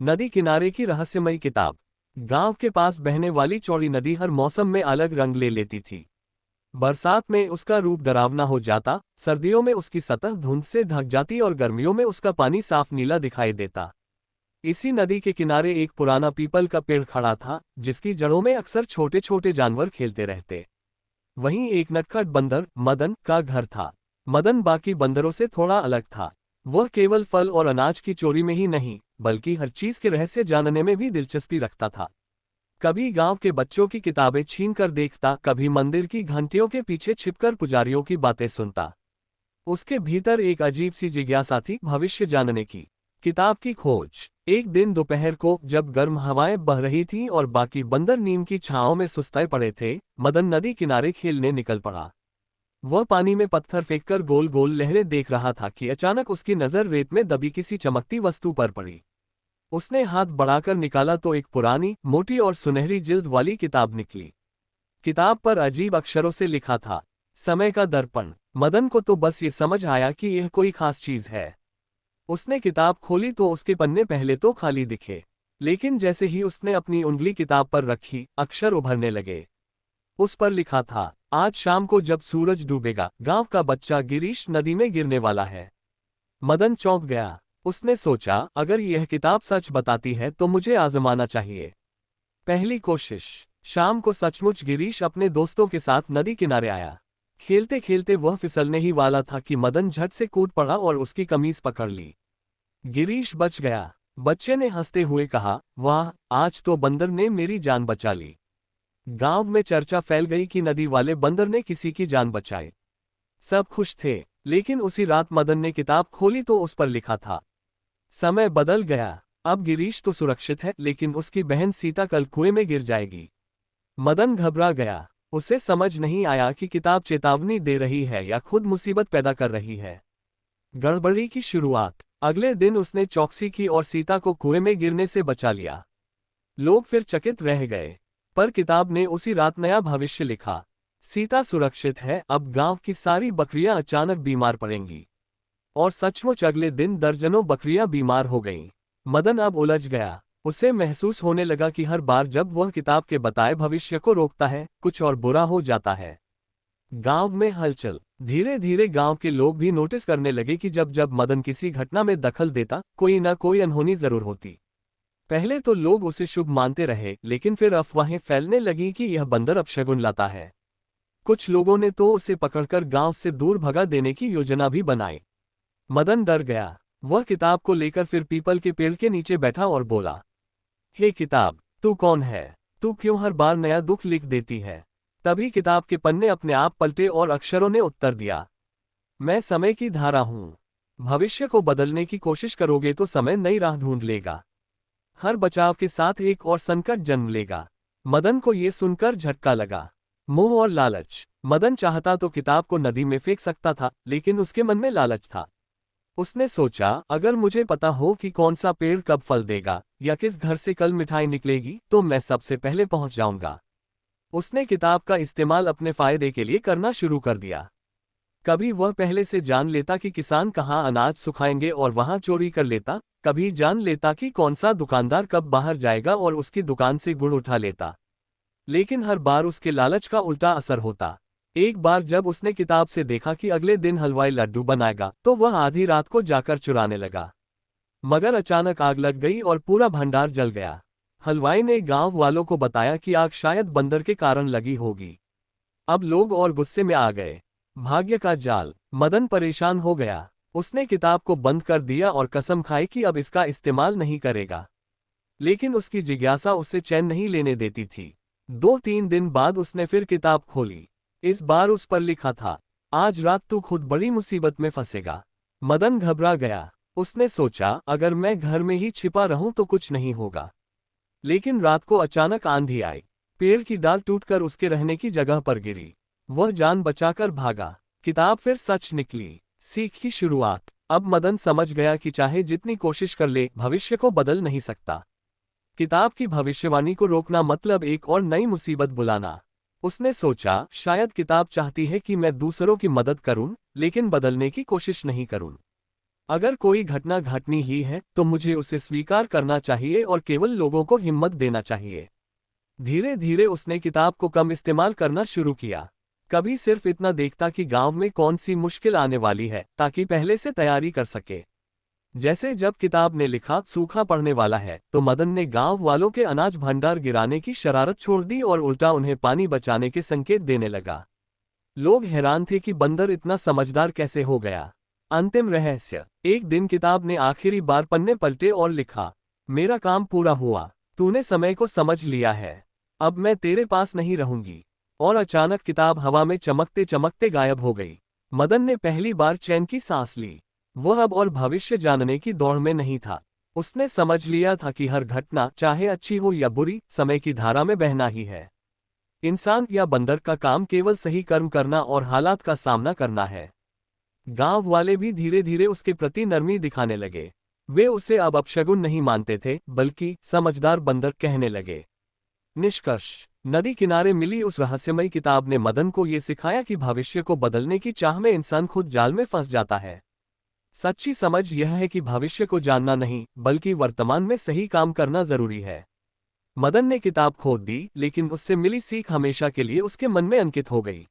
नदी किनारे की रहस्यमयी किताब। गांव के पास बहने वाली चौड़ी नदी हर मौसम में अलग रंग ले लेती थी। बरसात में उसका रूप डरावना हो जाता, सर्दियों में उसकी सतह धुंध से ढक जाती और गर्मियों में उसका पानी साफ नीला दिखाई देता। इसी नदी के किनारे एक पुराना पीपल का पेड़ खड़ा था, जिसकी जड़ों में अक्सर छोटे छोटे जानवर खेलते रहते। वहीं एक नटखट बंदर, मदन, का घर था। मदन बाकी बंदरों से थोड़ा अलग था। वह केवल फल और अनाज की चोरी में ही नहीं, बल्कि हर चीज के रहस्य जानने में भी दिलचस्पी रखता था। कभी गांव के बच्चों की किताबें छीन कर देखता, कभी मंदिर की घंटियों के पीछे छिपकर पुजारियों की बातें सुनता। उसके भीतर एक अजीब सी जिज्ञासा थी, भविष्य जानने की। किताब की खोज। एक दिन दोपहर को, जब गर्म हवाएं बह रही थीं और बाकी बंदर नीम की छांव में सुस्ताए पड़े थे, मदन नदी किनारे खेलने निकल पड़ा। वह पानी में पत्थर फेंककर गोल गोल लहरें देख रहा था कि अचानक उसकी नजर रेत में दबी किसी चमकती वस्तु पर पड़ी। उसने हाथ बढ़ाकर निकाला तो एक पुरानी, मोटी और सुनहरी जिल्द वाली किताब निकली। किताब पर अजीब अक्षरों से लिखा था, समय का दर्पण। मदन को तो बस ये समझ आया कि यह कोई खास चीज है। उसने किताब खोली तो उसके पन्ने पहले तो खाली दिखे, लेकिन जैसे ही उसने अपनी उंगली किताब पर रखी, अक्षर उभरने लगे। उस पर लिखा था, आज शाम को जब सूरज डूबेगा, गांव का बच्चा गिरीश नदी में गिरने वाला है। मदन चौंक गया। उसने सोचा, अगर यह किताब सच बताती है तो मुझे आजमाना चाहिए। पहली कोशिश। शाम को सचमुच गिरीश अपने दोस्तों के साथ नदी किनारे आया। खेलते खेलते वह फिसलने ही वाला था कि मदन झट से कूद पड़ा और उसकी कमीज पकड़ ली। गिरीश बच गया। बच्चे ने हंसते हुए कहा, वाह, आज तो बंदर ने मेरी जान बचा ली। गांव में चर्चा फैल गई कि नदी वाले बंदर ने किसी की जान बचाई। सब खुश थे, लेकिन उसी रात मदन ने किताब खोली तो उस पर लिखा था, समय बदल गया। अब गिरीश तो सुरक्षित है, लेकिन उसकी बहन सीता कल कुएं में गिर जाएगी। मदन घबरा गया। उसे समझ नहीं आया कि किताब चेतावनी दे रही है या खुद मुसीबत पैदा कर रही है। गड़बड़ी की शुरुआत। अगले दिन उसने चौकसी की और सीता को कुएं में गिरने से बचा लिया। लोग फिर चकित रह गए, पर किताब ने उसी रात नया भविष्य लिखा। सीता सुरक्षित है, अब गांव की सारी बकरियां अचानक बीमार पड़ेंगी। और सचमुच अगले दिन दर्जनों बकरियां बीमार हो गईं। मदन अब उलझ गया। उसे महसूस होने लगा कि हर बार जब वह किताब के बताए भविष्य को रोकता है, कुछ और बुरा हो जाता है। गांव में हलचल। धीरे धीरे गांव के लोग भी नोटिस करने लगे कि जब जब मदन किसी घटना में दखल देता, कोई न कोई अनहोनी जरूर होती। पहले तो लोग उसे शुभ मानते रहे, लेकिन फिर अफवाहें फैलने लगी कि यह बंदर अपशगुन लाता है। कुछ लोगों ने तो उसे पकड़कर गांव से दूर भगा देने की योजना भी बनाई। मदन डर गया। वह किताब को लेकर फिर पीपल के पेड़ के नीचे बैठा और बोला, हे किताब, तू कौन है? तू क्यों हर बार नया दुख लिख देती है? तभी किताब के पन्ने अपने आप पलटे और अक्षरों ने उत्तर दिया, मैं समय की धारा हूं। भविष्य को बदलने की कोशिश करोगे तो समय नई राह ढूंढ लेगा। हर बचाव के साथ एक और संकट जन्म लेगा। मदन को ये सुनकर झटका लगा। मोह और लालच। मदन चाहता तो किताब को नदी में फेंक सकता था, लेकिन उसके मन में लालच था। उसने सोचा, अगर मुझे पता हो कि कौन सा पेड़ कब फल देगा या किस घर से कल मिठाई निकलेगी, तो मैं सबसे पहले पहुंच जाऊंगा। उसने किताब का इस्तेमाल अपने फायदे के लिए करना शुरू कर दिया। कभी वह पहले से जान लेता कि किसान कहाँ अनाज सुखाएंगे और वहां चोरी कर लेता, कभी जान लेता कि कौन सा दुकानदार कब बाहर जाएगा और उसकी दुकान से गुड़ उठा लेता। लेकिन हर बार उसके लालच का उल्टा असर होता। एक बार जब उसने किताब से देखा कि अगले दिन हलवाई लड्डू बनाएगा, तो वह आधी रात को जाकर चुराने लगा। मगर अचानक आग लग गई और पूरा भंडार जल गया। हलवाई ने गांव वालों को बताया कि आग शायद बंदर के कारण लगी होगी। अब लोग और गुस्से में आ गए। भाग्य का जाल। मदन परेशान हो गया। उसने किताब को बंद कर दिया और कसम खाई कि अब इसका इस्तेमाल नहीं करेगा। लेकिन उसकी जिज्ञासा उसे चैन नहीं लेने देती थी। 2-3 दिन बाद उसने फिर किताब खोली। इस बार उस पर लिखा था, आज रात तू खुद बड़ी मुसीबत में फंसेगा। मदन घबरा गया। उसने सोचा, अगर मैं घर में ही छिपा रहूं तो कुछ नहीं होगा। लेकिन रात को अचानक आंधी आई। पेड़ की डाल टूटकर उसके रहने की जगह पर गिरी। वह जान बचाकर भागा। किताब फिर सच निकली। सीख की शुरुआत। अब मदन समझ गया कि चाहे जितनी कोशिश कर ले, भविष्य को बदल नहीं सकता। किताब की भविष्यवाणी को रोकना मतलब एक और नई मुसीबत बुलाना। उसने सोचा, शायद किताब चाहती है कि मैं दूसरों की मदद करूं, लेकिन बदलने की कोशिश नहीं करूं। अगर कोई घटना घटनी ही है तो मुझे उसे स्वीकार करना चाहिए और केवल लोगों को हिम्मत देना चाहिए। धीरे धीरे उसने किताब को कम इस्तेमाल करना शुरू किया। कभी सिर्फ इतना देखता कि गांव में कौन सी मुश्किल आने वाली है ताकि पहले से तैयारी कर सके। जैसे जब किताब ने लिखा सूखा पड़ने वाला है तो मदन ने गांव वालों के अनाज भंडार गिराने की शरारत छोड़ दी और उल्टा उन्हें पानी बचाने के संकेत देने लगा। लोग हैरान थे कि बंदर इतना समझदार कैसे हो गया। अंतिम रहस्य। एक दिन किताब ने आखिरी बार पन्ने पलटे और लिखा, मेरा काम पूरा हुआ, तूने समय को समझ लिया है, अब मैं तेरे पास नहीं रहूंगी। और अचानक किताब हवा में चमकते चमकते गायब हो गई। मदन ने पहली बार चैन की सांस ली। वह अब और भविष्य जानने की दौड़ में नहीं था। उसने समझ लिया था कि हर घटना, चाहे अच्छी हो या बुरी, समय की धारा में बहना ही है। इंसान या बंदर का काम केवल सही कर्म करना और हालात का सामना करना है। गांव वाले भी धीरे धीरे उसके प्रति नरमी दिखाने लगे। वे उसे अब अपशगुन नहीं मानते थे, बल्कि समझदार बंदर कहने लगे। निष्कर्ष। नदी किनारे मिली उस रहस्यमयी किताब ने मदन को ये सिखाया कि भविष्य को बदलने की चाह में इंसान खुद जाल में फंस जाता है। सच्ची समझ यह है कि भविष्य को जानना नहीं, बल्कि वर्तमान में सही काम करना जरूरी है। मदन ने किताब खोद दी, लेकिन उससे मिली सीख हमेशा के लिए उसके मन में अंकित हो गई।